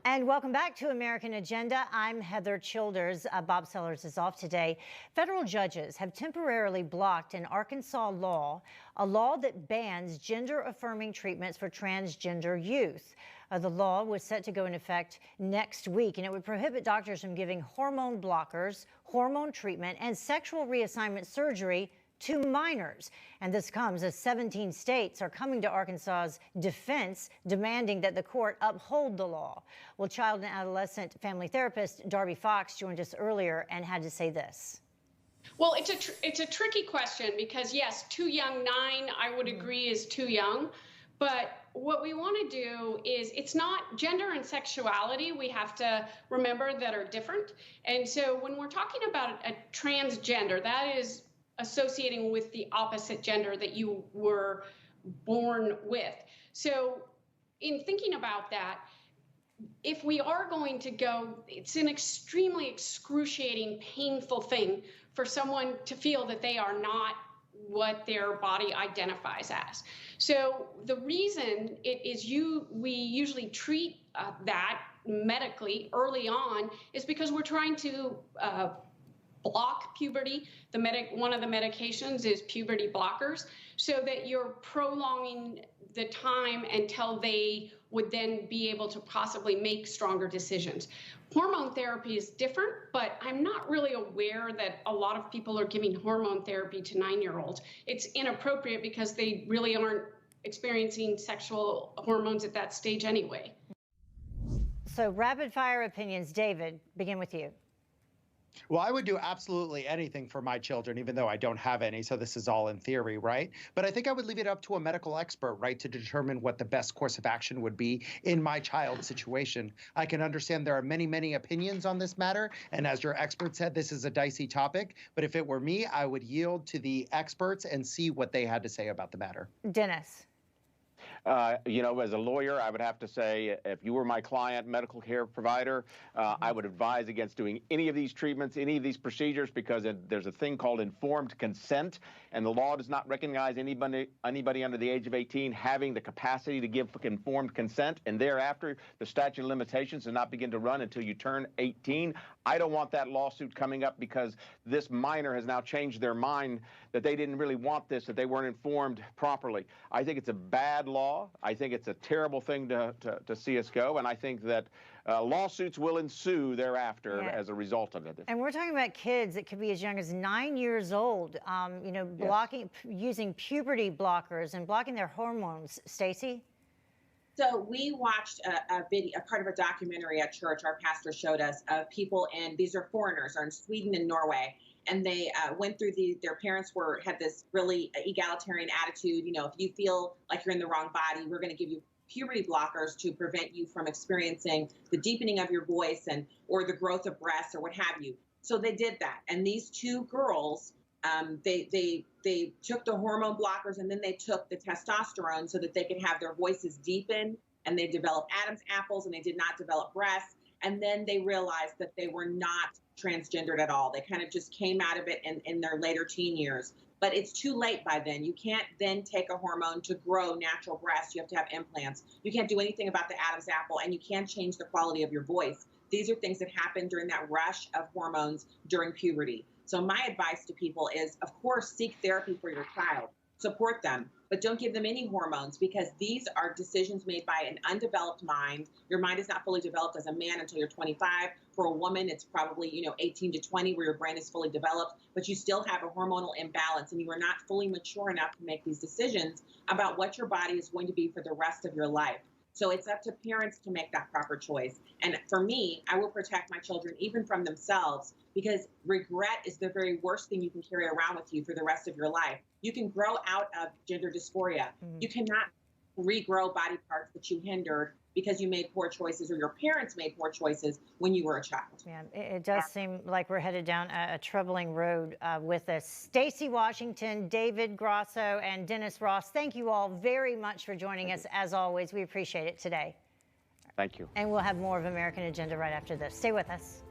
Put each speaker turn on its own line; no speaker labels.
And welcome back to American Agenda. I'm Heather Childers. Bob Sellers is off today. Federal judges have temporarily blocked an Arkansas law, a law that bans gender-affirming treatments for transgender youth. The law was set to go into effect next week, and it would prohibit doctors from giving hormone blockers, hormone treatment, and sexual reassignment surgery to minors. And this comes as 17 states are coming to Arkansas's defense, demanding that the court uphold the law. Well, child and adolescent family therapist Darby Fox joined us earlier and had to say this.
Well, it's a tricky question because, yes, too young, 9, I would agree, is too young. But what we want to do is, it's not gender and sexuality, we have to remember, that are different. And so when we're talking about a transgender, that is associating with the opposite gender that you were born with. So in thinking about that, if we are going to go, it's an extremely excruciating, painful thing for someone to feel that they are not what their body identifies as. So the reason it is we usually treat that medically early on is because we're trying to block puberty. One of the medications is puberty blockers, so that you're prolonging the time until they would then be able to possibly make stronger decisions. Hormone therapy is different, but I'm not really aware that a lot of people are giving hormone therapy to 9-year-olds. It's inappropriate because they really aren't experiencing sexual hormones at that stage anyway.
So rapid fire opinions. David, begin with you.
Well, I would do absolutely anything for my children, even though I don't have any, so this is all in theory, right? But I think I would leave it up to a medical expert, right, to determine what the best course of action would be in my child's situation. I can understand there are many, many opinions on this matter, and as your expert said, this is a dicey topic, but if it were me, I would yield to the experts and see what they had to say about the matter.
Dennis.
As a lawyer, I would have to say, if you were my client, medical care provider, I would advise against doing any of these treatments, any of these procedures, because there's a thing called informed consent, and the law does not recognize anybody under the age of 18 having the capacity to give informed consent, and thereafter, the statute of limitations does not begin to run until you turn 18. I don't want that lawsuit coming up because this minor has now changed their mind that they didn't really want this, that they weren't informed properly. I think it's a bad law. I think it's a terrible thing to see us go, and I think that lawsuits will ensue thereafter as a result of it.
And we're talking about kids that could be as young as 9 years old, using puberty blockers and blocking their hormones. Stacy?
So we watched a video, a part of a documentary at church our pastor showed us of people, and these are foreigners, are in Sweden and Norway, and they went through their parents had this really egalitarian attitude. If you feel like you're in the wrong body, we're going to give you puberty blockers to prevent you from experiencing the deepening of your voice or the growth of breasts or what have you. So they did that, and these two girls, they took the hormone blockers and then they took the testosterone so that they could have their voices deepen, and they developed Adam's apples and they did not develop breasts. And then they realized that they were not transgendered at all. They kind of just came out of it in their later teen years. But it's too late by then. You can't then take a hormone to grow natural breasts. You have to have implants. You can't do anything about the Adam's apple, and you can't change the quality of your voice. These are things that happen during that rush of hormones during puberty. So my advice to people is, of course, seek therapy for your child. Support them, but don't give them any hormones, because these are decisions made by an undeveloped mind. Your mind is not fully developed as a man until you're 25. For a woman, it's probably 18 to 20 where your brain is fully developed, but you still have a hormonal imbalance and you are not fully mature enough to make these decisions about what your body is going to be for the rest of your life. So it's up to parents to make that proper choice. And for me, I will protect my children even from themselves, because regret is the very worst thing you can carry around with you for the rest of your life. You can grow out of gender dysphoria. You cannot regrow body parts that you hindered because you made poor choices or your parents made poor choices when you were a child.
Yeah, it does seem like we're headed down a troubling road with this. Stacy Washington, David Grosso, and Dennis Ross, thank you all very much for joining us. As always, we appreciate it today.
Thank you.
And we'll have more of American Agenda right after this. Stay with us.